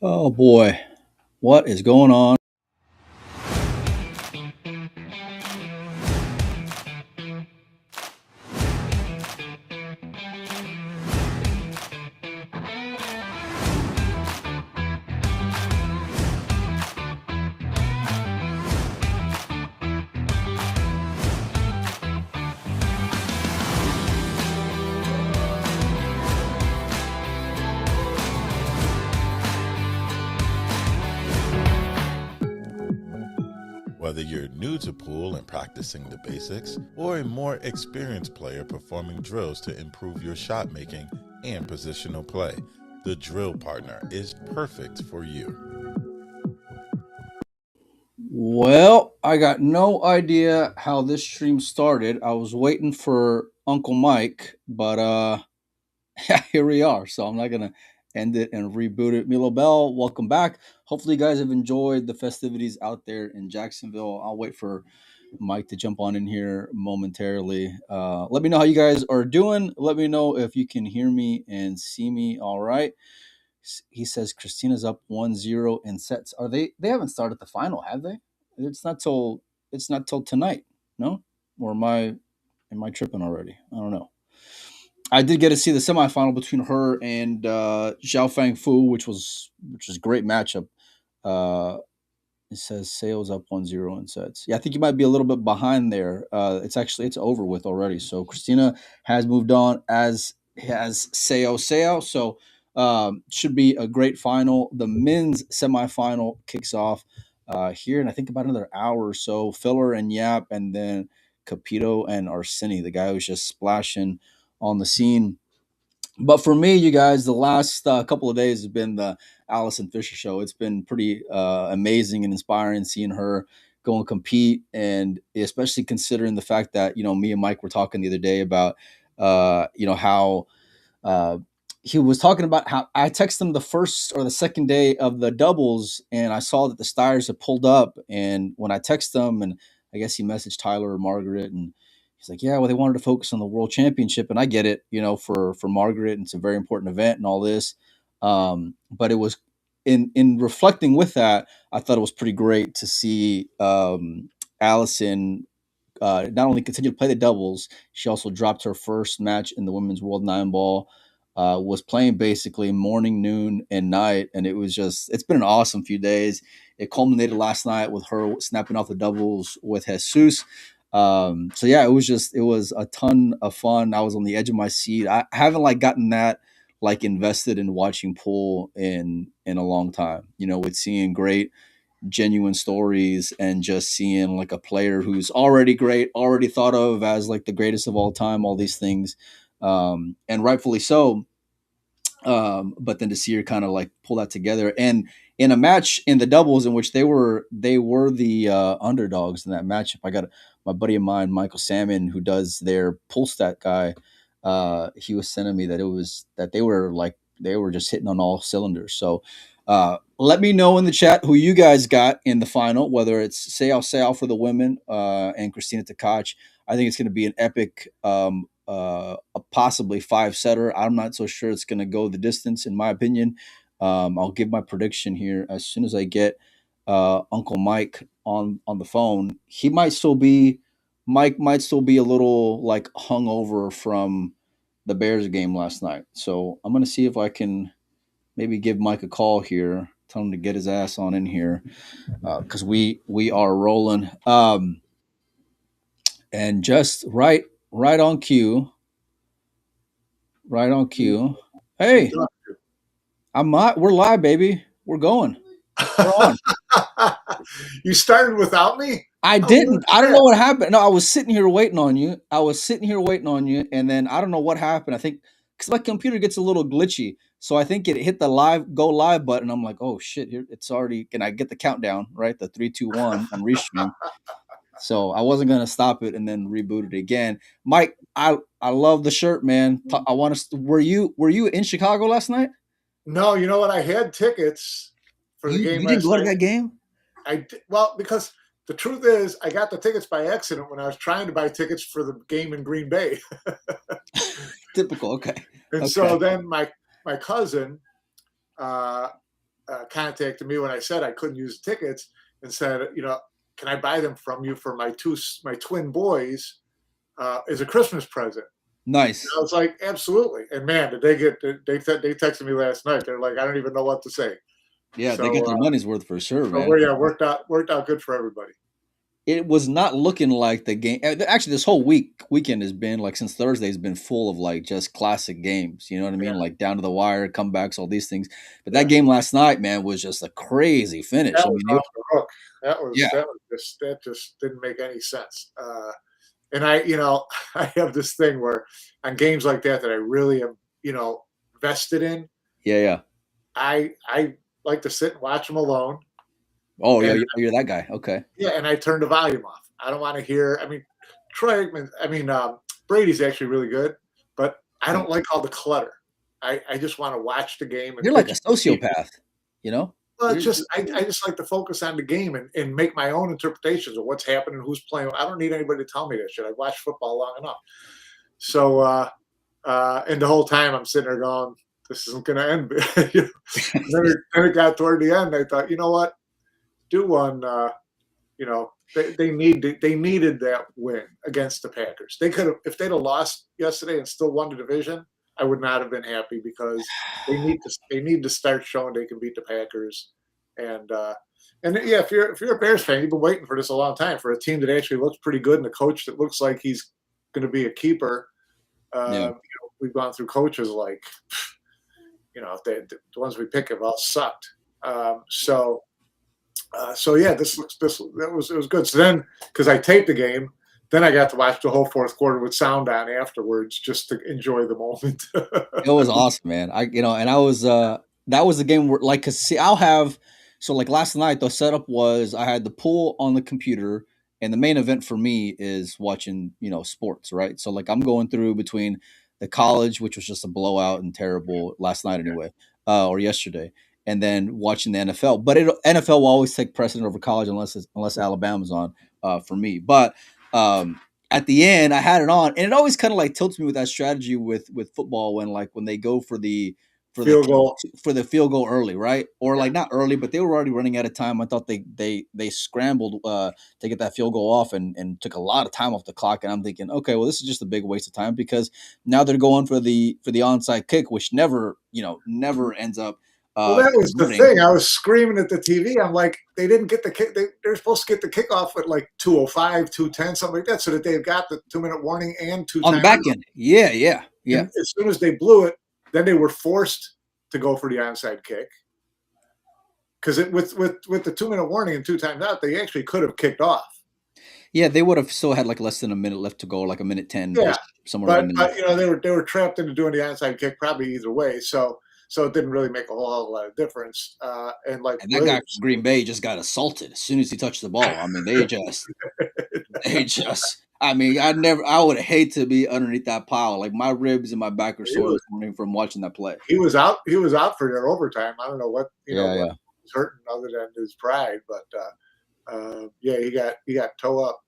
Oh boy, what is going on? Whether you're new to pool and practicing the basics, or a more experienced player performing drills to improve your shot making and positional play, the Drill Partner is perfect for you. Well, I got no idea how this stream started. I was waiting for Uncle Mike, but here we are. So I'm not gonna end it and reboot it. Milo Bell, welcome back. Hopefully, you guys have enjoyed the festivities out there in Jacksonville. I'll wait for Mike to jump on in here momentarily. Let me know how you guys are doing. Let me know if you can hear me and see me all right. He says Christina's up 1-0 in sets. Are they haven't started the final, have they? It's not till tonight, no? Or am I tripping already? I don't know. I did get to see the semifinal between her and Zhao Fang Fu, which was a great matchup. Uh, it says sales up 1-0 in sets. Yeah, I think you might be a little bit behind there. It's over with already. So Christina has moved on, as has Seo. So should be a great final. The men's semifinal kicks off here in I think about another hour or so. Filler and Yap, and then Capito and Arseni, the guy who's just splashing on the scene. But for me, you guys, the last couple of days has been the Allison Fisher show. It's been pretty amazing and inspiring seeing her go and compete, and especially considering the fact that me and Mike were talking the other day about how uh, he was talking about how I texted him the first or the second day of the doubles, and I saw that the Styres had pulled up. And when I texted him, and I guess he messaged Tyler or Margaret, and he's like, "Yeah, well, they wanted to focus on the World Championship," and I get it, for Margaret, and it's a very important event and all this. But it was in reflecting with that, I thought it was pretty great to see Allison not only continue to play the doubles, she also dropped her first match in the women's world nine ball. Was playing basically morning, noon, and night, and it's been an awesome few days. It culminated last night with her snapping off the doubles with Jesus. So yeah, it was a ton of fun. I was on the edge of my seat. I haven't gotten that invested in watching pool in a long time. With seeing great genuine stories and just seeing a player who's already great, already thought of as the greatest of all time, all these things, and rightfully so. But then to see her kind of pull that together, and in a match in the doubles in which they were the underdogs in that matchup. I got my buddy of mine, Michael Salmon, who does their pull stat guy. He was sending me that it was that they were just hitting on all cylinders. So let me know in the chat who you guys got in the final, whether it's Seau for the women and Christina Tkach. I think it's going to be an epic, a possibly five setter. I'm not so sure it's going to go the distance, in my opinion. I'll give my prediction here as soon as I get Uncle Mike on the phone. Mike might still be a little hungover from the Bears game last night. So I'm going to see if I can maybe give Mike a call here, tell him to get his ass on in here because we are rolling. And just right on cue, right on cue. Hey, we're live, baby. We're going. We're on. You started without me? I didn't. I don't know what happened. No, I was sitting here waiting on you. And then I don't know what happened. I think because my computer gets a little glitchy, so I think it hit the go live button. I'm like, oh shit, here it's already. Can I get the countdown right? The 3, 2, 1 on restream. So I wasn't gonna stop it and then reboot it again. Mike, I love the shirt, man. I want to. Were you in Chicago last night? No, you know what? I had tickets for the game. You didn't go to that game? Well, because the truth is, I got the tickets by accident when I was trying to buy tickets for the game in Green Bay. Typical. Okay. And Okay. so then my cousin uh, contacted me when I said I couldn't use tickets and said, can I buy them from you for my twin boys as a Christmas present? And Nice. I was like, absolutely. And man, did they texted me last night. They're like, I don't even know what to say. Yeah, they So got their money's worth for sure, so man. worked out good for everybody. It was not looking like the game. Actually, this whole weekend has been like since Thursday has been full of like just classic games. You know what I mean? Yeah, Like down to the wire, comebacks, all these things. But that yeah. game last night, man, was just a crazy finish. That I was mean, off the hook. yeah, That just didn't make any sense. And I, I have this thing where on games like that I really am, vested in. yeah. I like to sit and watch them alone, Oh, yeah, and you're that guy. Okay. yeah, and I turn the volume off. I don't want to hear. I mean, Troy Aikman. Brady's actually really good, but I Yeah. don't like all the clutter. I just want to watch the game and You're like a pitch. sociopath, you know? Well, it's You're, just I just like to focus on the game and make my own interpretations of what's happening, who's playing. I don't need anybody to tell me that shit. I watched football long enough. So and the whole time I'm sitting there going, this isn't going to end. Then it got toward the end. I thought, you know what, do one. They needed that win against the Packers. They could have, if they'd have lost yesterday and still won the division, I would not have been happy because they need to start showing they can beat the Packers. And yeah, if you're a Bears fan, you've been waiting for this a long time for a team that actually looks pretty good and a coach that looks like he's going to be a keeper. yeah. We've gone through coaches like, the ones we pick have all sucked. So yeah, it was good. So then, because I taped the game, then I got to watch the whole fourth quarter with sound on afterwards, just to enjoy the moment. It was awesome, man. And I was that was the game where like cause see I'll have so like last night the setup was I had the pool on the computer and the main event for me is watching, sports, right? So like I'm going through between the college, which was just a blowout and terrible last night anyway, or yesterday, and then watching the NFL. But NFL will always take precedent over college unless Alabama's on for me. But um at the end I had it on and it always kind of like tilts me with that strategy with football when they go for the Field goal. for the field goal early, right? Or Yeah. like not early, but they were already running out of time. I thought they scrambled to get that field goal off and took a lot of time off the clock. And I'm thinking, okay, well, this is just a big waste of time because now they're going for the onside kick, which never ends up Well, that was the converting. thing. I was screaming at the TV. I'm like, they didn't get the kick. They're supposed to get the kickoff at like 2:05, 2:10, something like that, so that they've got the 2-minute warning and two On the back timeouts. end. Yeah. And as soon as they blew it, then they were forced to go for the onside kick because with the 2-minute warning and two timeout, they actually could have kicked off. Yeah, they would have still had like less than a minute left to go, like a minute 10 Yeah, ish, somewhere but around in there. they were trapped into doing the onside kick probably either way. So it didn't really make a whole lot of difference. And like And that guy Williams, from Green Bay just got assaulted as soon as he touched the ball. I mean, they just I mean, I would hate to be underneath that pile. Like my ribs and my back are he sore was this morning from watching that play. he was out. He was out for their overtime. I don't know what Yeah, what yeah. was hurting other than his pride, but yeah, he got toe up.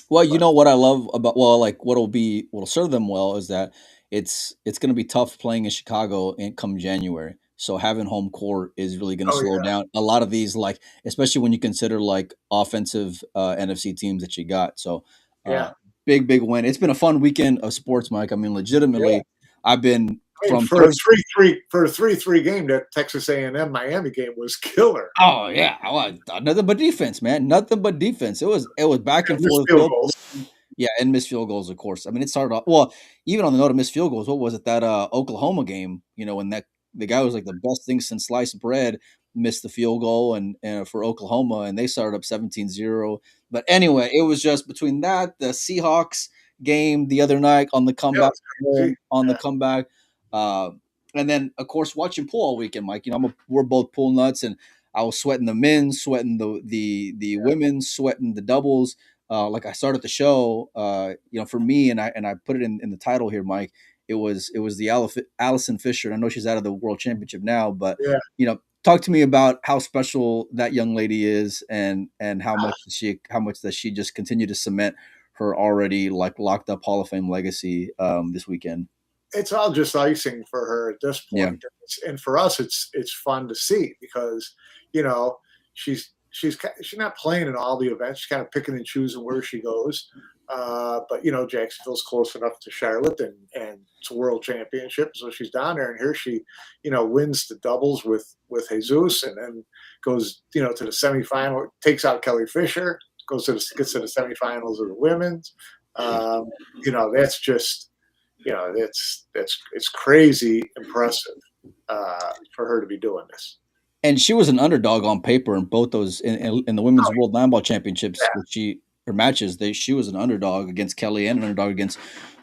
Well, you But know what I love about like what'll serve them well is that it's going to be tough playing in Chicago in come January. So having home court is really going to oh slow yeah, down a lot of these, like especially when you consider like offensive NFC teams that you got. So yeah, uh, big win. It's been a fun weekend of sports, Mike. I mean, yeah. legitimately, I've been I mean, from Thursday. for a 3-3 game, that Texas A&M Miami game was killer. Oh yeah, nothing but defense, man. Nothing but defense. It was back and And missed forth. field goals. Yeah, and missed field goals, of course. I mean, it started off well. Even on the note of missed field goals, what was it that Oklahoma game? When that the guy was like the best thing since sliced bread, missed the field goal and for Oklahoma, and they started up 17-0. But anyway, it was just between that the Seahawks game the other night on the Yeah, it comeback was crazy. home on the comeback. Uh, and then of course watching pool all weekend, Mike. We're both pool nuts, and I was sweating the men's, sweating the women's, sweating the doubles. Like I started the show, for me, and I put it in the title here, Mike. It was the Allison Fisher. And I know she's out of the world championship now, but Yeah. talk to me about how special that young lady is, and how much that she just continued to cement her already like locked up Hall of Fame legacy this weekend. it's all just icing for her at this Yeah. point. And for us, it's fun to see because you know she's not playing in all the events. She's kind of picking and choosing where she goes. But Jacksonville's close enough to Charlotte, and it's a world championship, so she's down there. And here she, wins the doubles with Jesus, and then goes to the semifinal, takes out Kelly Fisher, gets to the semifinals of the women's. That's just it's crazy impressive for her to be doing this. And she was an underdog on paper in both those in the women's Oh, world handball championships, yeah, which her matches. She was an underdog against Kelly and an underdog against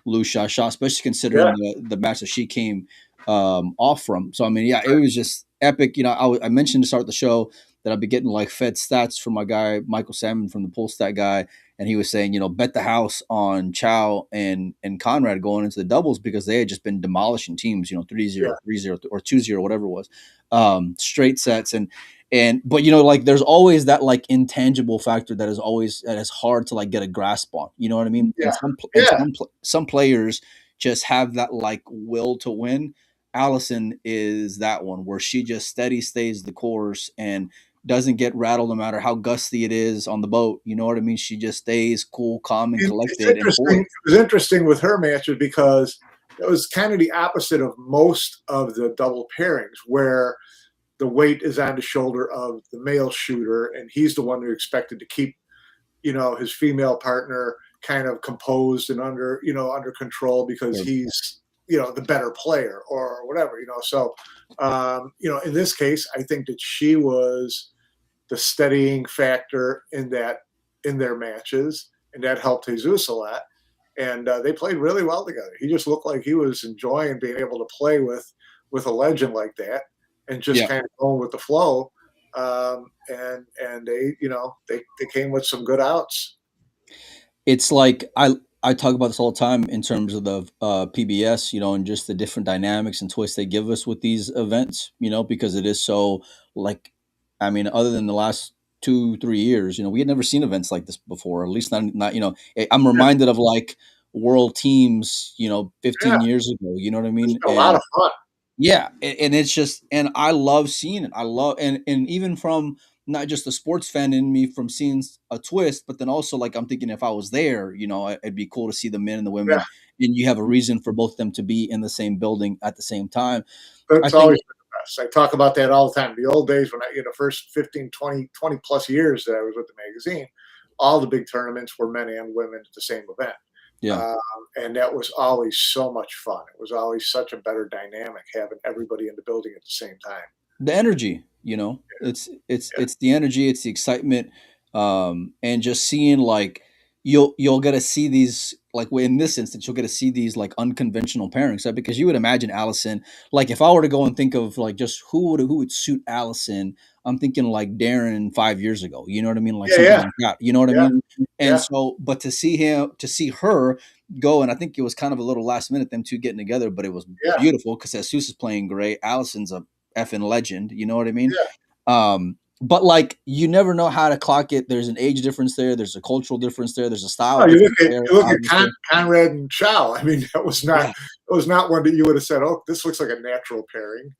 Lu Sha, especially yeah, considering the match that she came off from. So I mean, yeah, it was just epic. I mentioned to start the show that I'd be getting like fed stats from my guy Michael Salmon from the Pull Stat guy, and he was saying, bet the house on Chow and Conrad going into the doubles because they had just been demolishing teams, 3-0, yeah. 3-0, or 2-0, whatever it was, straight sets. But like there's always that like intangible factor that is hard to like get a grasp on. You know what I mean? Yeah, And yeah. some players just have that like will to win. Allison is that one where she just steady stays the course and doesn't get rattled no matter how gusty it is on the boat. You know what I mean? She just stays cool, calm, and And it's collected and interesting. poised. It was interesting with her matches because it was kind of the opposite of most of the double pairings, where the weight is on the shoulder of the male shooter, and he's the one who expected to keep, his female partner kind of composed and under control because Sure. he's, the better player or whatever. So, in this case, I think that she was the steadying factor in their matches, and that helped Jesus a lot. And they played really well together. He just looked like he was enjoying being able to play with a legend like that, and just Yeah. kind of going with the flow. And they came with some good outs. It's like I talk about this all the time in terms of the PBS, and just the different dynamics and twists they give us with these events, because it is so like, I mean, other than the last 2-3 years, we had never seen events like this before. At least not. I'm Yeah, reminded of like world teams, yeah, 15 years ago. You know what I it's mean? been a lot of fun. Yeah, and it's just, and I love seeing it. I love, and even from not just the sports fan in me from seeing a twist, but then also like I'm thinking if I was there, it'd be cool to see the men and the Yeah, women, and you have a reason for both of them to be in the same building at the same time. I that's think always been the best. I talk about that all the time. The old days when the first 15, 20 plus years that I was with the magazine, all the big tournaments were men and women at the same event. yeah, Um, and that was always so much fun. It was always such a better dynamic having everybody in the building at the same time. the energy, Yeah, it's the energy, it's the excitement, and just seeing like you'll get to see these like in this instance you'll get to see these like unconventional pairings, right? Because you would imagine Allison, like if I were to go and think of like just who would suit Allison, I'm thinking like Darren 5 years ago, you know what I mean, like yeah, something yeah, like that, you know what I yeah, mean. And yeah, so, but to see her go, and I think it was kind of a little last minute them two getting together, but it was yeah, beautiful because Jesus is playing great, Allison's a effing legend, you know what I mean? yeah. But like you never know how to clock it. There's an age difference there, there's a cultural difference there, there's a style Oh, difference there, you look at obviously. Conrad and Chow. I mean, that was not Yeah. it was not one that you would have said, "Oh, this looks like a natural pairing."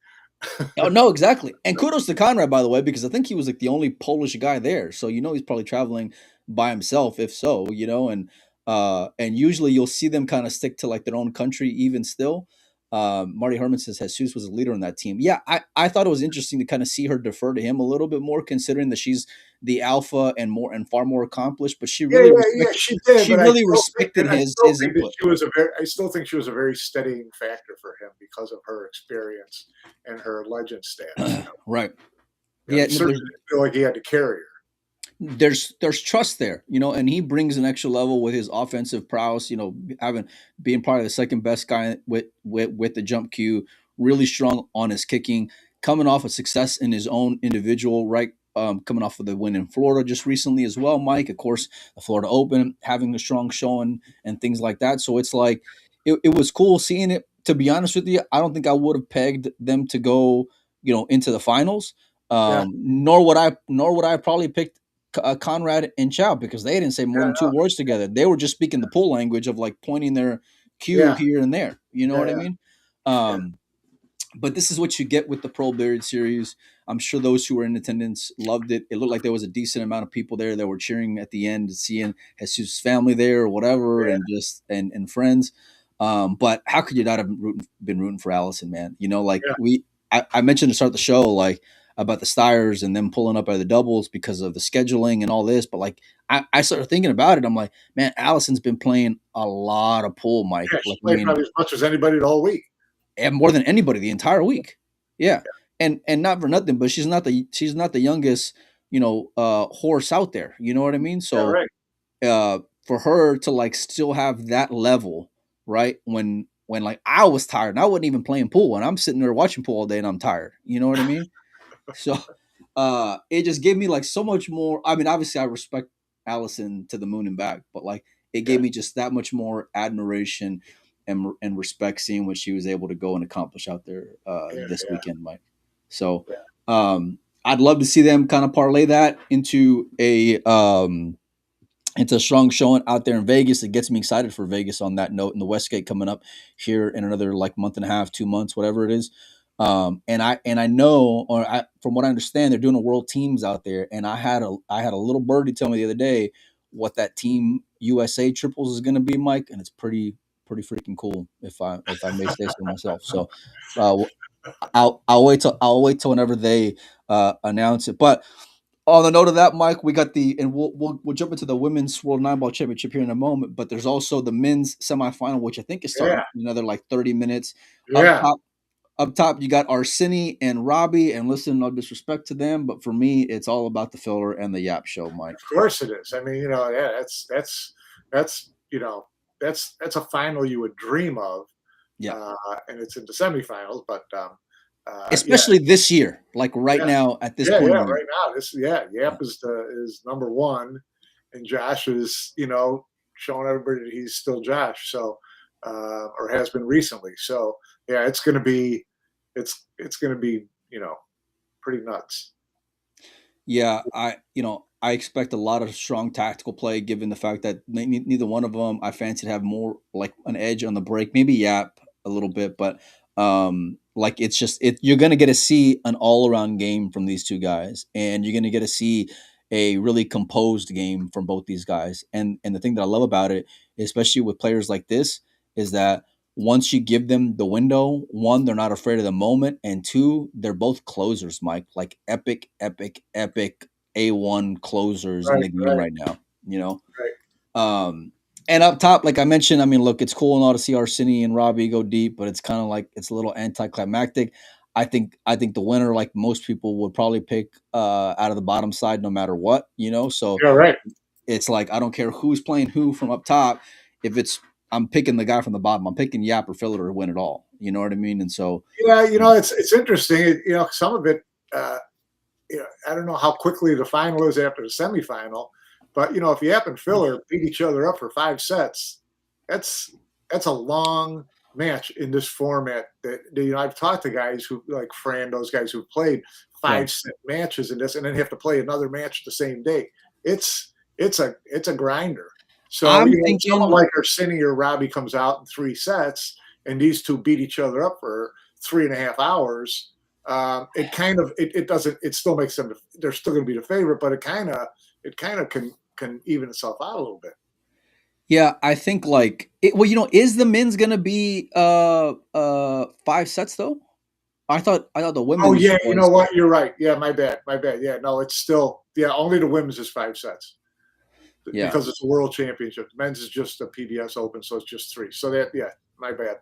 Oh no, exactly. And kudos to Conrad, by the way, because I think he was like the only Polish guy there. So he's probably traveling by himself, if so, and usually you'll see them kind of stick to like their own country even still. Marty Herman says Jesus was a leader in that team. Yeah, I thought it was interesting to kind of see her defer to him a little bit more, considering that she's the alpha and far more accomplished, but Yeah, yeah, yeah, she did, she but really respected I his still his think that input. I still think she was a very steadying factor for him because of her experience and her legend status. Right. He Yeah, certainly didn't feel like he had to carry her. there's trust there, and he brings an extra level with his offensive prowess, having being probably the second best guy with the jump cue, really strong on his kicking, coming off a success in his own individual, right? Coming off of the win in Florida just recently as well, Mike. Of course, the Florida Open, having a strong showing and things like that. So it's like it was cool seeing it. To be honest with you, I don't think I would have pegged them to go, into the finals. Yeah, Nor would I probably picked Conrad and Chow because they didn't say more yeah, than two no, words together. They were just speaking the pool language of like pointing their cue Yeah, here and there. You know yeah, what I yeah, mean? yeah, But this is what you get with the Pro Beard Series. I'm sure those who were in attendance loved it. It looked like there was a decent amount of people there that were cheering at the end, seeing Jesus' family there or whatever, yeah, and just and friends. But how could you not have been rooting for Allison, man? You know, like yeah. I mentioned to start the show, like about the Steyrs and them pulling up by the doubles because of the scheduling and all this. But like I started thinking about it. I'm like, man, Allison's been playing a lot of pool, Mike. Yeah, Like, she I played mean, probably as much as anybody the whole week. and more than anybody the entire week. Yeah, and not for nothing, but she's not the youngest, horse out there. You know what I mean? Yeah, So right. for her to like still have that level, right? When like I was tired and I wasn't even playing pool and I'm sitting there watching pool all day and I'm tired. You know what I mean? So it just gave me like so much more. I mean, obviously I respect Allison to the moon and back, but like it gave Yeah, me just that much more admiration and respect seeing what she was able to go and accomplish out there yeah, this yeah, weekend, Mike. So yeah, I'd love to see them kind of parlay that into a strong showing out there in Vegas. It gets me excited for Vegas on that note. And the Westgate coming up here in another like month and a half, 2 months, whatever it is. And I know, from what I understand, they're doing a World Teams out there. And I had a little birdie tell me the other day what that Team USA triples is going to be, Mike, and it's pretty freaking cool if I may say so myself. So uh, I'll wait till whenever they announce it, but on the note of that, Mike, we got and we'll jump into the women's World Nine Ball Championship here in a moment. But there's also the men's semifinal, which I think is starting yeah, in another like 30 minutes. Up yeah. top, up top, you got Arsini and Robbie. And listen, no disrespect to them, but for me, it's all about the filler and the Yap Show, Mike. Of course it is. I mean, yeah, that's that's a final you would dream of, Yeah, and it's in the semifinals. But yeah, especially this year, like right yeah, now at this yeah, point yeah. in the year. Right now, Yap Yeah. is number one, and Josh is showing everybody that he's still Josh. So, or has been recently. So yeah, it's going to be pretty nuts. Yeah, I expect a lot of strong tactical play given the fact that neither one of them I fancy to have more like an edge on the break. Maybe Yap a little bit, but like it's just you're gonna get to see an all around game from these two guys, and you're gonna get to see a really composed game from both these guys. And the thing that I love about it, especially with players like this, is that once you give them the window, one, they're not afraid of the moment, and two, they're both closers, Mike. Like epic, epic, epic A1 closers in Right, the game right, right now, you know? right. Um, and up top, like I mentioned, I mean, look, it's cool and all to see Arsini and Robbie go deep, but it's kind of like it's a little anticlimactic. I think the winner, like most people, would probably pick out of the bottom side no matter what, you know. So Yeah, right. it's like I don't care who's playing who from up top. If it's I'm picking the guy from the bottom. I'm picking Yap or Filler to win it all. You know what I mean? And so Yeah, it's interesting. Some of it. Uh, I don't know how quickly the final is after the semifinal, but if Yap and Filler beat each other up for 5 sets, that's that's a long match in this format. That I've talked to guys who like Fran, those guys who've played right. 5 set matches in this, and then have to play another match the same day. It's a grinder. So I'm someone thinking like Arsini or Robbie comes out in 3 sets, and these two beat each other up for 3.5 hours. It doesn't, it still makes them, they're still going to be the favorite, but it kind of can even itself out a little bit. yeah, I think like well, is the men's gonna be 5 sets though? I thought the Oh women's yeah, you know was. what, you're right. Yeah, my bad. Yeah, no, it's still, yeah, only the women's is 5 sets Yeah. because it's a world championship. The men's is just a PBS open, so it's just three. So that, yeah, my bad.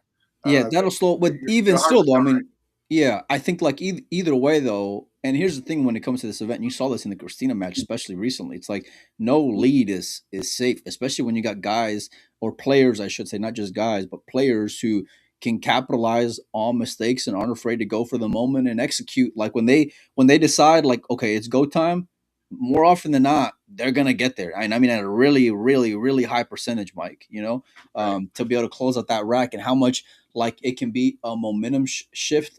Yeah, that'll slow. But even You're still, though, I 100% right. mean, yeah, I think like either way, though. And here's the thing: when it comes to this event, and you saw this in the Christina match, especially recently. It's like no lead is safe, especially when you got guys or players, I should say, not just guys, but players who can capitalize on mistakes and aren't afraid to go for the moment and execute. Like when they decide, like, okay, it's go time. More often than not, they're gonna get there. And I mean, at a really, really, really high percentage, Mike. Right. To be able to close out that rack and how much like it can be a momentum shift.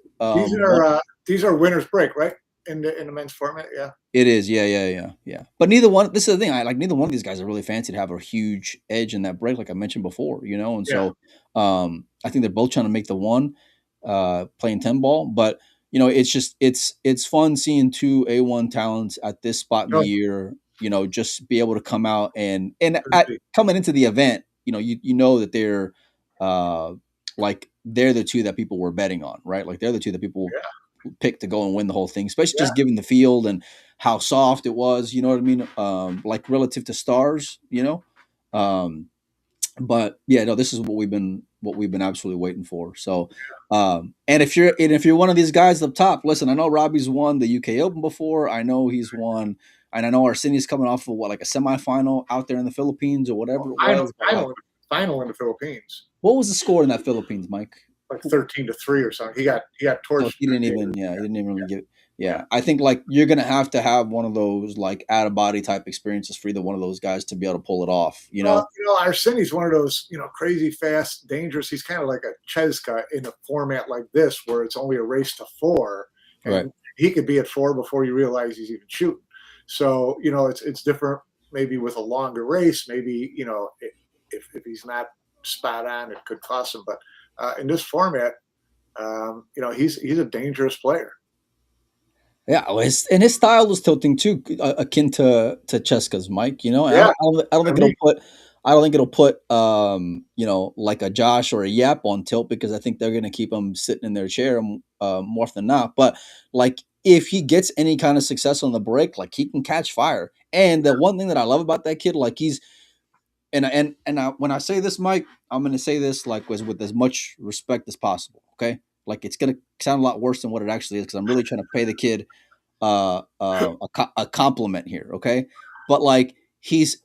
These are winners break, right? in the men's format. Yeah. It is, yeah. But neither one. This is the thing. Neither one of these guys are really fancy to have a huge edge in that break, like I mentioned before. And Yeah. so I think they're both trying to make the one playing 10 ball. But it's fun seeing two A1 talents at this spot in the Oh, year. Just be able to come out and agreed. coming into the event. You know that they're they're the two that people were betting on, right? Like they're the two that people Yeah. pick to go and win the whole thing, especially Yeah. just given the field and how soft it was. You know what I mean? Like relative to stars, Um, but yeah, no, this is what we've been absolutely waiting for. So, and if you're one of these guys up top, listen, I know Robbie's won the UK Open before. I know he's won, and I know Arsenia's coming off of like a semifinal out there in the Philippines or whatever it Final, was. But like, final, final in the Philippines, what was the score in that Philippines, Mike? like 13-3 or something. He got So torched. he didn't even, yeah, he didn't even really get. Yeah. Yeah, I think like you're gonna have one of those like out of body type experiences for either one of those guys to be able to pull it off. Well, Arseni's one of those, crazy, fast, dangerous. He's kind of like a Cheska in a format like this, where it's only a race to 4, and Right. he could be at 4 before you realize he's even shooting. So, it's different. Maybe with a longer race, maybe if he's not spot on, it could cost him. But in this format, he's a dangerous player. Yeah, well, his style was tilting too, akin to Cheska's, Mike. And Yeah, I don't I think mean, it'll put like a Josh or a Yap on tilt because I think they're gonna keep him sitting in their chair more often than not. But like if he gets any kind of success on the break, like he can catch fire. And the one thing that I love about that kid, like he's when I say this, Mike, I'm going to say this like with as much respect as possible. Okay, like it's going to sound a lot worse than what it actually is because I'm really trying to pay the kid a compliment here. Okay, but like he's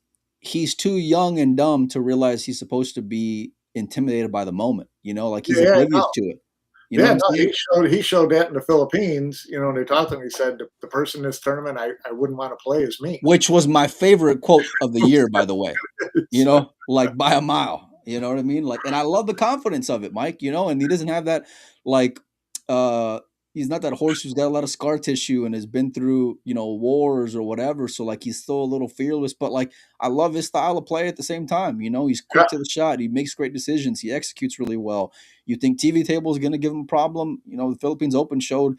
too young and dumb to realize he's supposed to be intimidated by the moment. Like he's yeah, oblivious no, to it. You know what yeah, I'm no. saying? He showed that in the Philippines. And they talked to him. He said the person in this tournament I wouldn't want to play is me. Which was my favorite quote of the year, by the way. Like by a mile. You know what I mean? Like, and I love the confidence of it, Mike. And he doesn't have that, like, he's not that horse who's got a lot of scar tissue and has been through, wars or whatever. So like, he's still a little fearless, but like, I love his style of play at the same time. He's Yeah, quick to the shot. He makes great decisions. He executes really well. You think TV table is going to give him a problem? The Philippines Open showed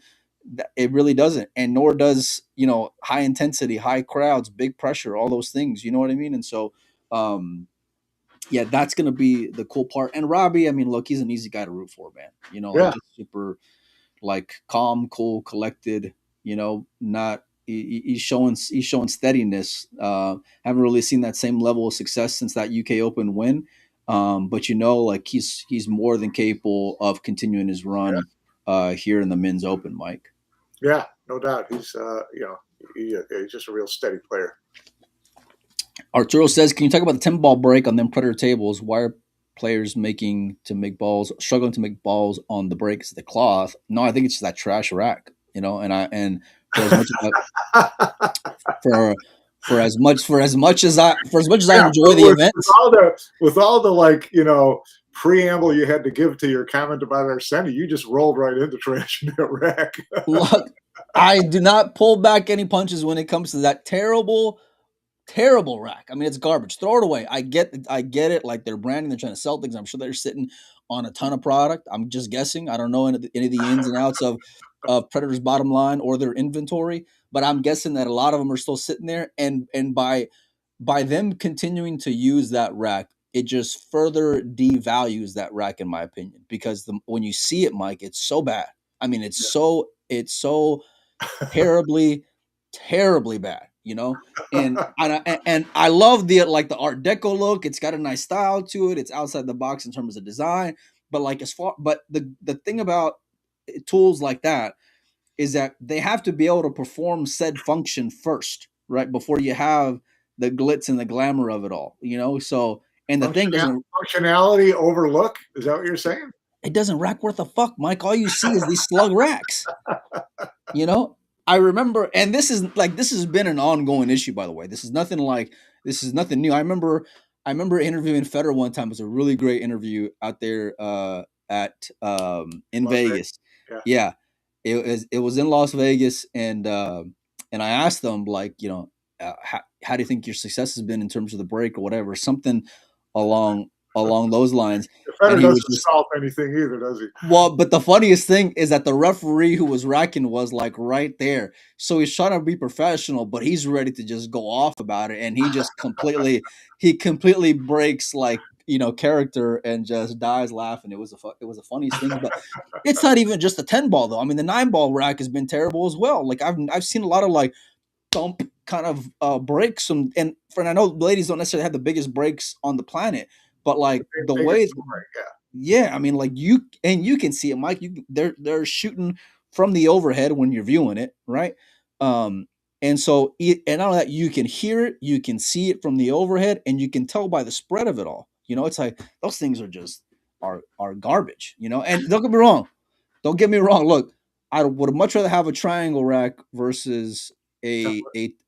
it really doesn't, and nor does high intensity, high crowds, big pressure, all those things. You know what I mean? And so, yeah, that's gonna be the cool part. And Robbie, I mean, look, he's an easy guy to root for, man. Like yeah, just super, like calm, cool, collected. Not he's showing steadiness. Haven't really seen that same level of success since that UK Open win. But like he's more than capable of continuing his yeah, run here in the men's Open, Mike. yeah. No doubt. He's just a real steady player. Arturo says, "Can you talk about the 10 ball break on them Predator tables? Why are players struggling to make balls on the breaks of the cloth?" No, I think it's just that trash rack, and for as much as I Yeah, enjoy the events, with all the preamble you had to give to your comment about Arsenio, you just rolled right into trash in that rack. look, I do not pull back any punches when it comes to that terrible rack. I mean, it's garbage. Throw it away. I get it. Like they're branding, they're trying to sell things. I'm sure they're sitting on a ton of product. I'm just guessing. I don't know any of the ins and outs of Predator's bottom line or their inventory, but I'm guessing that a lot of them are still sitting there. And by them continuing to use that rack, it just further devalues that rack, in my opinion, because when you see it, Mike, it's so bad. I mean, it's so terribly, terribly bad, and I love the Art Deco look. It's got a nice style to it. It's outside the box in terms of design, but the thing about tools like that is that they have to be able to perform said function first, right, before you have the glitz and the glamour of it all. So and the thing doesn't Functionality overlook? Is that what you're saying? it doesn't rack worth a fuck, Mike. All you see is these slug racks. You know, I remember, and this has been an ongoing issue, by the way. This is nothing new. I remember interviewing Federer one time. It was a really great interview out there at in Las Vegas. Vegas. Yeah. Yeah. it was in Las Vegas, and I asked them like, how do you think your success has been in terms of the break or whatever, something along those lines, The and Federer he was doesn't just salt anything either, does he? well, but the funniest thing is that the referee who was racking was like right there. So he's trying to be professional, but he's ready to just go off about it. And he completely breaks like, character and just dies laughing. It was the funniest thing. But it's not even just the 10 ball though. I mean, the 9 ball rack has been terrible as well. Like I've seen a lot of like thump kind of breaks, and I know ladies don't necessarily have the biggest breaks on the planet, but like the They get way, to the break, yeah. yeah, I mean, like you can see it, Mike. They're shooting from the overhead when you're viewing it, right? Um, and not only that, you can hear it, you can see it from the overhead, and you can tell by the spread of it all. It's like those things are garbage, And don't get me wrong. Look, I would much rather have a triangle rack versus a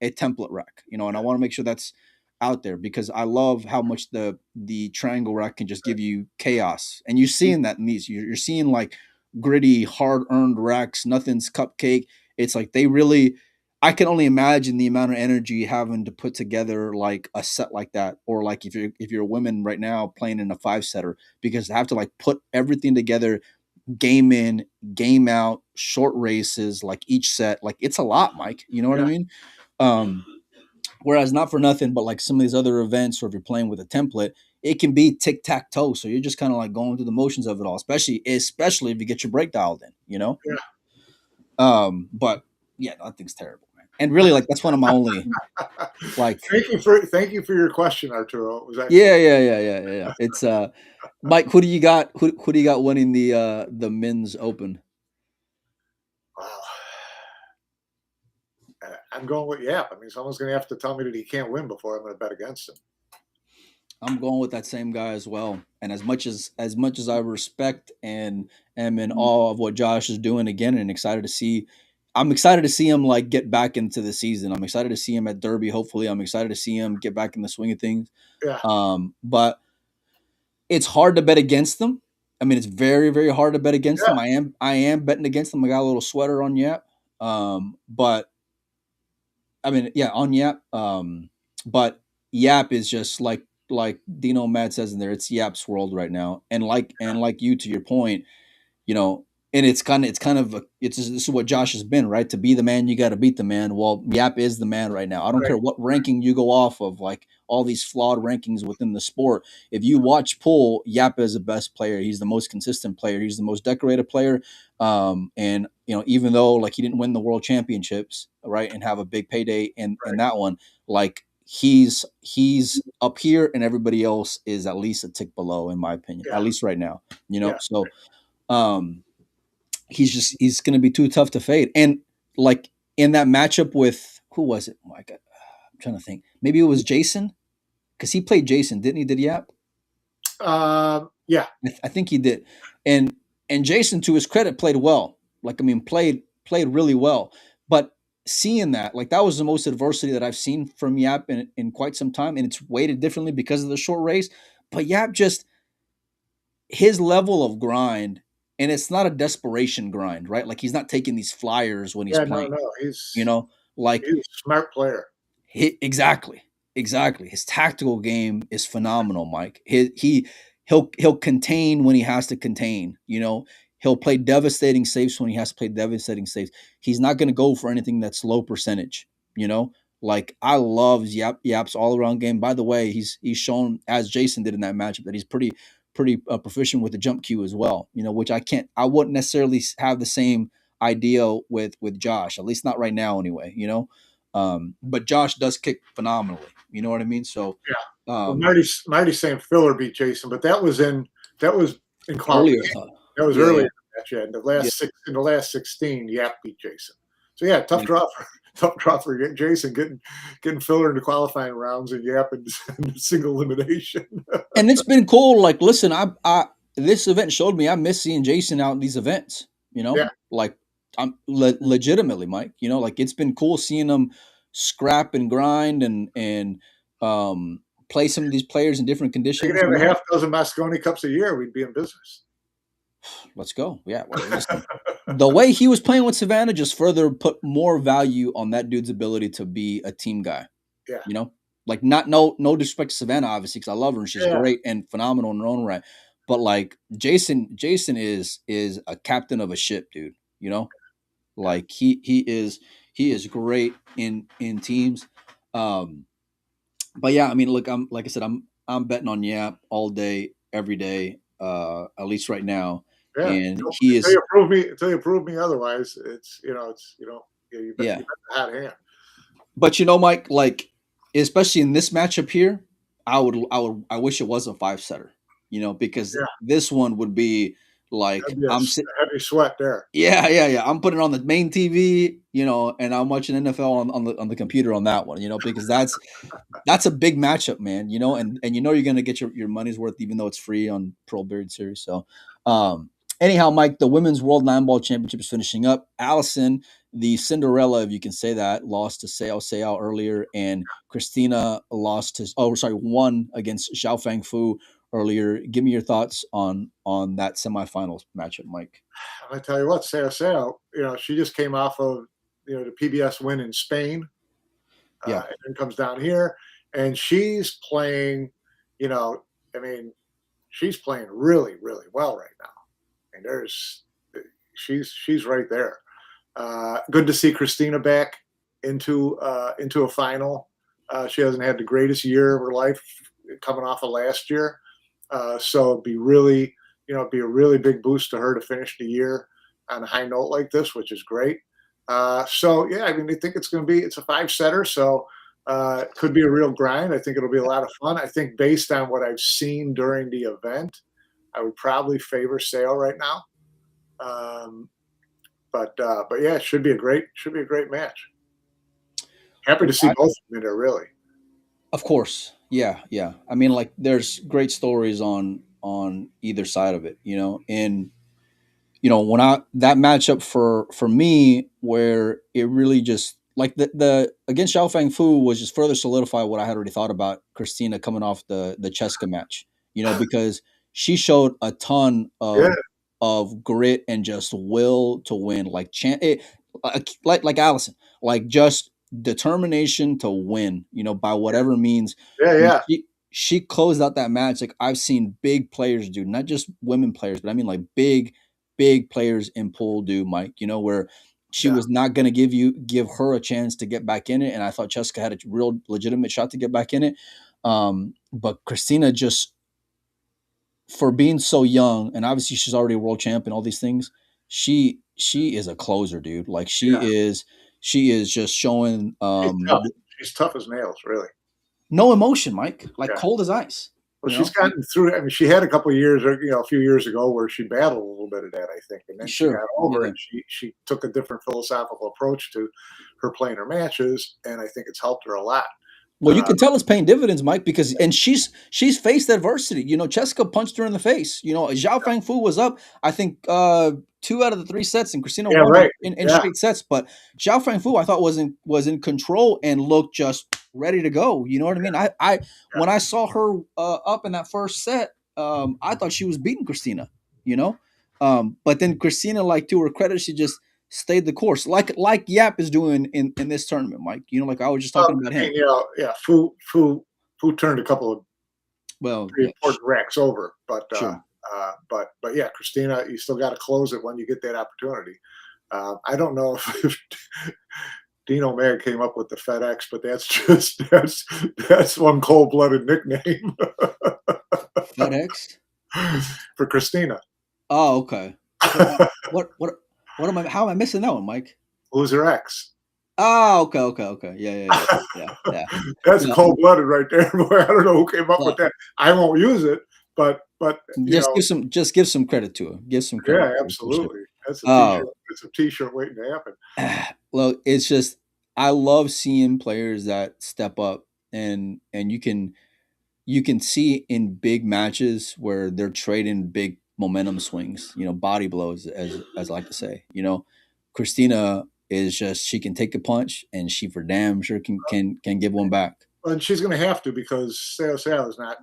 template rack, and I Yeah, want to make sure that's out there because I love how much the triangle rack can just give you chaos, and you're seeing that in these. You're seeing like gritty, hard earned racks. Nothing's cupcake. It's like they really. I can only imagine the amount of energy having to put together like a set like that, or like if you're a woman right now playing in a 5 setter, because they have to like put everything together, game in, game out, short races, like each set. Like it's a lot, Mike. You know what I yeah, mean? Um, Whereas not for nothing, but like some of these other events, or if you're playing with a template, it can be tic tac toe. So you're just kind of like going through the motions of it all, especially if you get your break dialed in. yeah. But yeah, that thing's terrible, man. And really, like that's one of my only like. Thank you for your question, Arturo. It was Yeah, excellent. yeah, yeah, yeah, yeah, yeah. It's Mike. Who do you got? Who do you got winning the men's open? Wow. I'm going with Yap. I mean, someone's going to have to tell me that he can't win before I'm going to bet against him. I'm going with that same guy as well. And as much as I respect and am in awe of what Josh is doing again, and I'm excited to see him like get back into the season. I'm excited to see him at Derby. Hopefully, I'm excited to see him get back in the swing of things. Yeah, But it's hard to bet against them. I mean, it's very, very hard to bet against yeah, them. I am betting against them. I got a little sweater on Yap. But I mean, yeah, on Yap. But Yap is just like Dino Mad says in there. It's Yap's world right now, and like you, to your point, you know, and this is what Josh has been, right? To be the man, you got to beat the man. Well, Yap is the man right now. I don't right. care what ranking you go off of, like all these flawed rankings within the sport. If you watch pool, Yap is the best player. He's the most consistent player. He's the most decorated player. And even though like he didn't win the world championships, right, and have a big payday in that one, like he's up here, and everybody else is at least a tick below, in my opinion, Yeah, at least right now. yeah, So um he's going to be too tough to fade. And like in that matchup with who was it? Oh my God, I'm trying to think. Maybe it was Jason because he played Jason, didn't he? Did Yap? yeah, I think he did. And Jason, to his credit, played well. Like I mean, played really well. But seeing that, like that was the most adversity that I've seen from Yap in quite some time, and it's weighted differently because of the short race. But Yap just his level of grind, and it's not a desperation grind, right? Like he's not taking these flyers when he's yeah. No, playing, no. you He's know, like he's a smart player. exactly. His tactical game is phenomenal, Mike. He'll contain when he has to contain, he'll play devastating saves when he has to play devastating saves. He's not going to go for anything that's low percentage, you know. Like I love Yap's all around game. By the way, he's shown, as Jason did in that matchup, that he's pretty proficient with the jump cue as well. Which I wouldn't necessarily have the same idea with Josh, at least not right now anyway. But Josh does kick phenomenally. You know what I mean? So Yeah. Well, um, Marty's saying Filler beat Jason, but that was in earlier, qualification. That was yeah, early yeah, in the match. Yeah, yeah. in the last 16, Yap beat Jason. So yeah, tough And, draw for tough draw for Jason getting Filler into qualifying rounds and Yap in single elimination. and it's been cool. Like, listen, I this event showed me I miss seeing Jason out in these events. Yeah, Like I'm legitimately, Mike. Like it's been cool seeing him scrap and grind and um, play some of these players in different they could conditions. have a half dozen Mosconi Cups a year. We'd be in business. Let's go. Yeah. Well, listen. the way he was playing with Savannah just further put more value on that dude's ability to be a team guy. Yeah. You know, like not no disrespect to Savannah, obviously, because I love her and she's Yeah. great and phenomenal in her own right. But like Jason is a captain of a ship, dude. You know, like he is great in teams. Um, but yeah, I mean, look, I'm like I said, I'm betting on Yap all day, every day, at least right now. Yeah. And he Until is, you prove me otherwise, it's yeah, yeah. you bet the hot hand. But you know, Mike, like especially in this matchup here, I wish it was a five setter. You know, because Yeah, this one would be like that'd be a heavy sweat there. yeah. I'm putting it on the main TV, you know, and I'm watching NFL on the computer on that one, you know, because that's a big matchup, man. You know, and you know you're gonna get your money's worth, even though it's free on Pearl Beard Series. So, anyhow, Mike, the women's world nine ball championship is finishing up. Allison, the Cinderella, if you can say that, lost to Seao earlier, and Christina lost to won against Xiao Fang Fu earlier. Give me your thoughts on that semifinals matchup, Mike. I tell you what, Sarah, she just came off of the PBS win in Spain, Yeah, and then comes down here, and she's playing. I mean, she's playing really, really well right now. And she's right there. Good to see Christina back into a final. She hasn't had the greatest year of her life coming off of last year, so it'd be a really big boost to her to finish the year on a high note like this, which is great. So yeah, I mean, I think it's a five setter, so it could be a real grind. I think it'll be a lot of fun. I think based on what I've seen during the event, I would probably favor Sale right now. But yeah, it should be a great match. Happy to see both of them in there, really. of course. Yeah. I mean, like, there's great stories on either side of it, you know. And when I that matchup for me, where it really just like the against Xiao Fang Fu was just further solidify what I had already thought about Christina coming off the Cheska match, because she showed a ton Yeah, of grit and just will to win, like Allison, like just determination to win, by whatever means. yeah, And yeah, she closed out that match like I've seen big players do, not just women players, but I mean like big players in pool do, Mike, where she yeah. was not going to give her a chance to get back in it. And I thought Cheska had a real legitimate shot to get back in it. But Christina, just for being so young, and obviously she's already a world champion, all these things, she is a closer, dude. Like Yeah. she is just showing She's tough. She's tough as nails, really. no emotion, Mike, like Yeah. cold as ice. Well, she's gotten through. I mean, she had a couple of years, a few years ago, where she battled a little bit of that, I think, and then she Sure. got over Yeah. it. She took a different philosophical approach to her playing her matches, and I think it's helped her a lot. Well, you can tell it's paying dividends, Mike, because and she's faced adversity. Cheska punched her in the face. Zhao Fang Fu was up, I think, 2 out of the 3 sets, and Christina Yeah, won right. in Yeah. straight sets. But Zhao Fang Fu, I thought was in control and looked just ready to go. You know what I mean? I when I saw her up in that first set, I thought she was beating Christina. But then Christina, like, to her credit, she just stayed the course, like Yap is doing in this tournament, Mike. Like I was just talking about I him. mean, yeah. Fu turned a couple of Well, pretty yeah, important racks over, but sure. but yeah, Christina, you still got to close it when you get that opportunity. I don't know if Dino Mag came up with the FedEx, but that's one cold blooded nickname FedEx. for Christina. Oh, okay. What am I? How am I missing that one, Mike? Who's her ex? Oh, okay. Yeah. That's No, cold blooded right there, boy. I don't know who came up well, with that. I won't use it, but just give some credit to her. Give some credit. yeah, To her, for sure. absolutely. That's a t-shirt. Oh, It's a t-shirt waiting to happen. look, it's just I love seeing players that step up, and you can see in big matches where they're trading big momentum swings, body blows, as I like to say. Christina is just, she can take a punch, and she for damn sure can give one back. And she's going to have to, because Sao is not,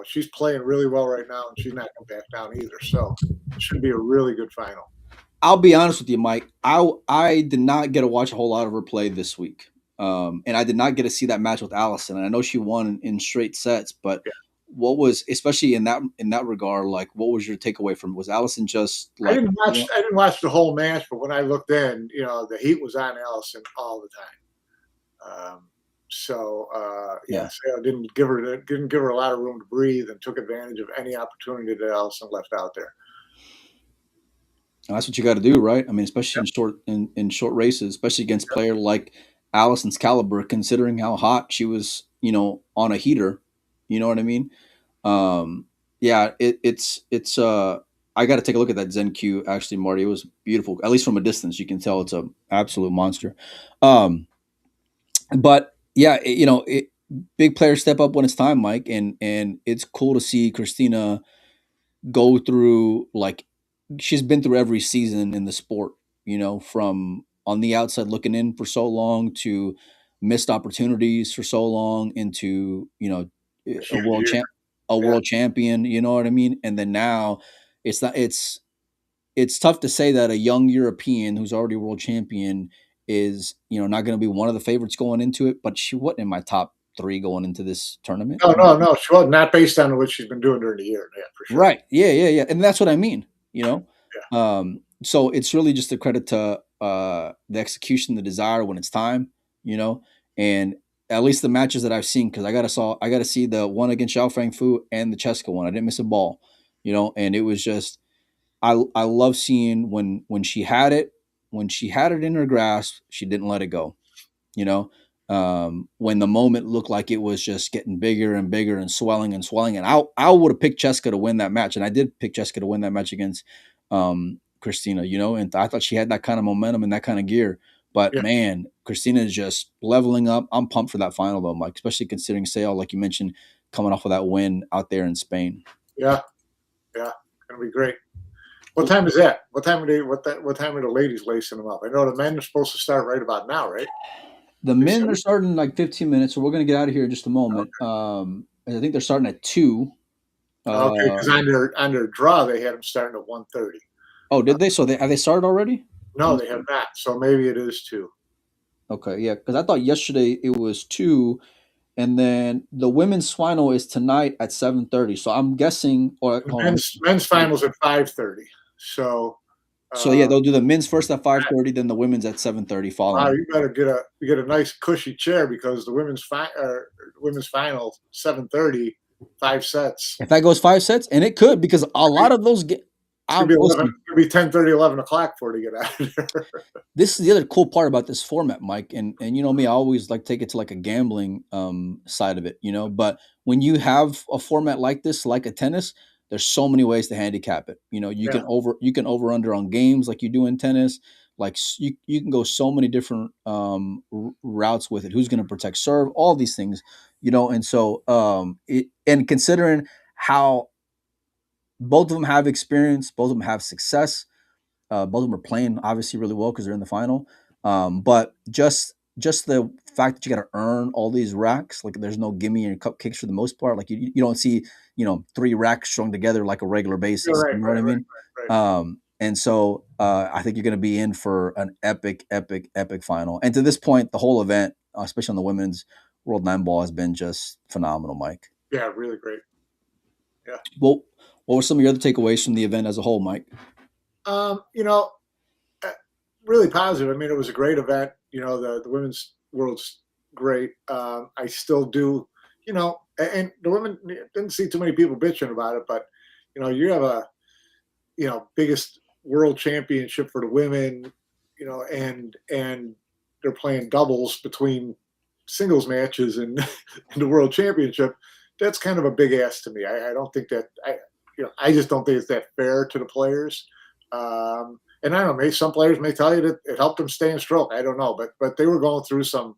she's playing really well right now, and she's not going to back down either. So it should be a really good final. I'll be honest with you, Mike. I did not get to watch a whole lot of her play this week, and I did not get to see that match with Allison. And I know she won in straight sets, but Yeah. what was, especially in that regard, like what was your takeaway from? Was Allison just I like didn't watch. I didn't watch the whole match, but when I looked in, the heat was on Allison all the time. yeah? Sarah didn't give her a lot of room to breathe and took advantage of any opportunity that Allison left out there. That's what you got to do, right? I mean, especially Yep. in short races, especially against a player like Allison's caliber, considering how hot she was, on a heater. You know what I mean? Yeah, it's I got to take a look at that Zen Q. Actually, Marty, it was beautiful. At least from a distance, you can tell it's a absolute monster. Um, but yeah, big players step up when it's time, Mike, and it's cool to see Christina go through, like, she's been through every season in the sport, from on the outside looking in for so long to missed opportunities for so long into, a Huge world year. champ a Yeah. world champion, you know what I mean? And then now it's not it's tough to say that a young European who's already a world champion is, not going to be one of the favorites going into it, but she wasn't in my top 3 going into this tournament. No, no, no. She was not based on what she's been doing during the year. Yeah, for sure. Right. Yeah, yeah, yeah. And that's what I mean, you know? Yeah. So it's really just a credit to the execution, the desire when it's time, and at least the matches that I've seen, because I gotta see the one against Xiao Fang Fu and the Cheska one. I didn't miss a ball, and it was just I love seeing when she had it in her grasp, she didn't let it go, you know when the moment looked like it was just getting bigger and bigger and swelling and swelling. And I would have picked Cheska to win that match, and I did pick Cheska to win that match against Christina, and I thought she had that kind of momentum and that kind of gear. But Yeah. man, Christina is just leveling up. I'm pumped for that final though, Mike, especially considering Sale, like you mentioned, coming off of that win out there in Spain. Yeah. Yeah. Gonna be great. What time is that? What time are they? What time are the ladies lacing them up? I know the men are supposed to start right about now, right? The They men said. are starting in like 15 minutes, so we're going to get out of here in just a moment. I think they're starting at 2. Okay, Uh, because on their draw they had them starting at 1:30. oh, did they? So have they started already? Let No, me they have see. not. So maybe it is two. Okay, yeah, because I thought yesterday it was 2, and then the women's final is tonight at 7:30. So I'm guessing, or And hold on. men's finals at 5:30. So So yeah, uh, they'll do the men's first at 5:30, then the women's at 7:30 wow, following. you better get a nice cushy chair because the women's final 7:30, 5 sets. If that goes 5 sets, and it could, because a lot of those get. It's gonna be 11. Listen, It's gonna be 10:30, 11 o'clock for it to get out of there. this is the other cool part about this format, Mike, and you know me, I always like take it to like a gambling side of it, but when you have a format like this, like a tennis, there's so many ways to handicap it. Yeah, You can over under on games like you do in tennis. Like you can go so many different routes with it. Who's going to protect serve, all these things, and so and considering how both of them have experience, both of them have success, both of them are playing obviously really well because they're in the final. But just the fact that you got to earn all these racks, like there's no gimme and cupcakes for the most part. Like you don't see 3 racks strung together like a regular you're basis. right, You know what right, I right, mean? right, right. And so I think you're going to be in for an epic, epic, epic final. And to this point, the whole event, especially on the women's World Nine Ball, has been just phenomenal, Mike. Yeah, really great. Yeah. Well, what were some of your other takeaways from the event as a whole, Mike? Um, you know, uh, really positive. I mean, it was a great event. The women's world's great. I still do, and the women didn't see too many people bitching about it, but you have a biggest world championship for the women, and they're playing doubles between singles matches and, and the world championship. That's kind of a big ask to me. I don't think that I just don't think it's that fair to the players. And I don't know, maybe some players may tell you that it helped them stay in stroke. I don't know, but they were going through some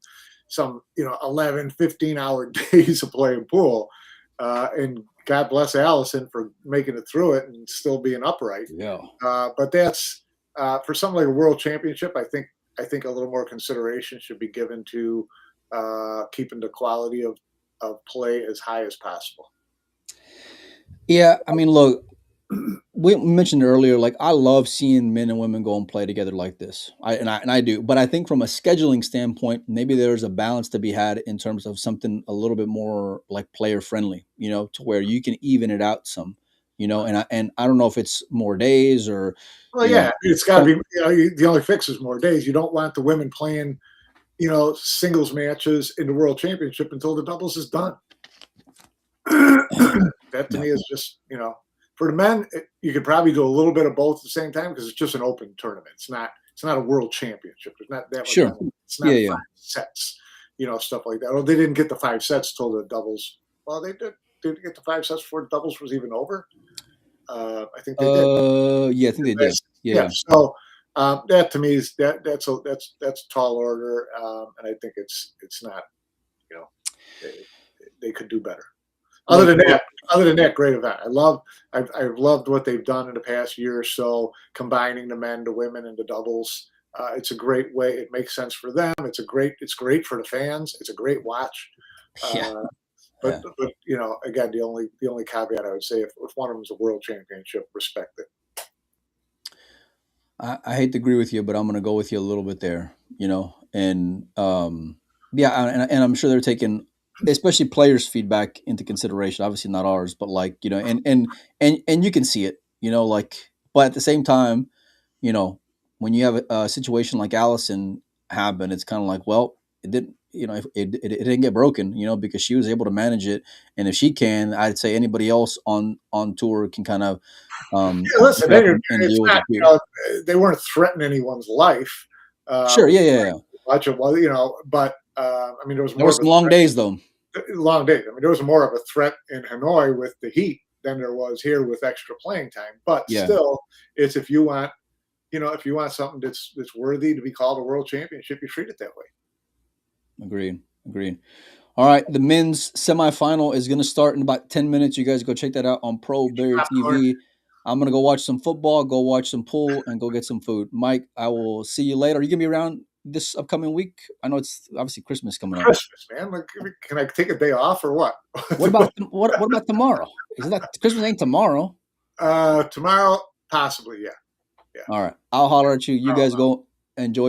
11, 15-hour days of playing pool. And God bless Allison for making it through it and still being upright. Yeah. But that's for something like a world championship. I think a little more consideration should be given to keeping the quality of play as high as possible. Yeah, I mean, look, we mentioned earlier, like I love seeing men and women go and play together like this. I do, but I think from a scheduling standpoint, maybe there's a balance to be had in terms of something a little bit more like player friendly, to where you can even it out some, and I don't know if it's more days or, Well, you yeah, know, it's got to some, be. The only fix is more days. You don't want the women playing, singles matches in the World Championship until the doubles is done. That to yeah, me is just, for the men, you could probably do a little bit of both at the same time because it's just an open tournament. It's not a world championship. There's not that much sure, on it. It's yeah, not yeah, 5 sets, stuff like that. Oh, they didn't get the 5 sets till the doubles. Well, they did get the 5 sets before the doubles was even over. I think they did. yeah, I think they did, yeah, Yeah. yeah. So that to me is that's tall order, and I think it's not. You know, they could do better. Other Well, than well, that, great event. I've loved what they've done in the past year or so, combining the men, the women, and the doubles. It's a great way. It makes sense for them. It's great for the fans. It's a great watch. yeah, Uh, but yeah. but again, the only caveat I would say, if one of them is a world championship, respect it. I hate to agree with you, but I'm going to go with you a little bit there, and yeah, and I'm sure they're taking, especially players' feedback into consideration. Obviously, not ours, but like and you can see it, like, but at the same time, you know, when you have a situation like Allison happen, it's kind of like, well, it didn't, it didn't get broken, because she was able to manage it, and if she can, I'd say anybody else on tour can kind of Yeah, listen, pick it up and it's deal with not, it too. they weren't threatening anyone's life Sure, with yeah, yeah, yeah. much of what, but I mean, there was There were more of some long days though. a long day. I mean, there was more of a threat in Hanoi with the heat than there was here with extra playing time. But Yeah, still, it's if you want something that's worthy to be called a world championship, you treat it that way. agreed, agreed. All right, the men's semifinal is going to start in about 10 minutes. You guys go check that out on Pro Bear Popcorn. TV. I'm gonna go watch some football, go watch some pool, and go get some food. Mike, I will see you later. Are you gonna be around this upcoming week? I know it's obviously Christmas coming up. Christmas, man. Like, can I take a day off or what? What about tomorrow? Is that Christmas ain't tomorrow? Tomorrow, possibly, yeah. Yeah. All right, I'll holler at you. You guys Tomorrow. go enjoy.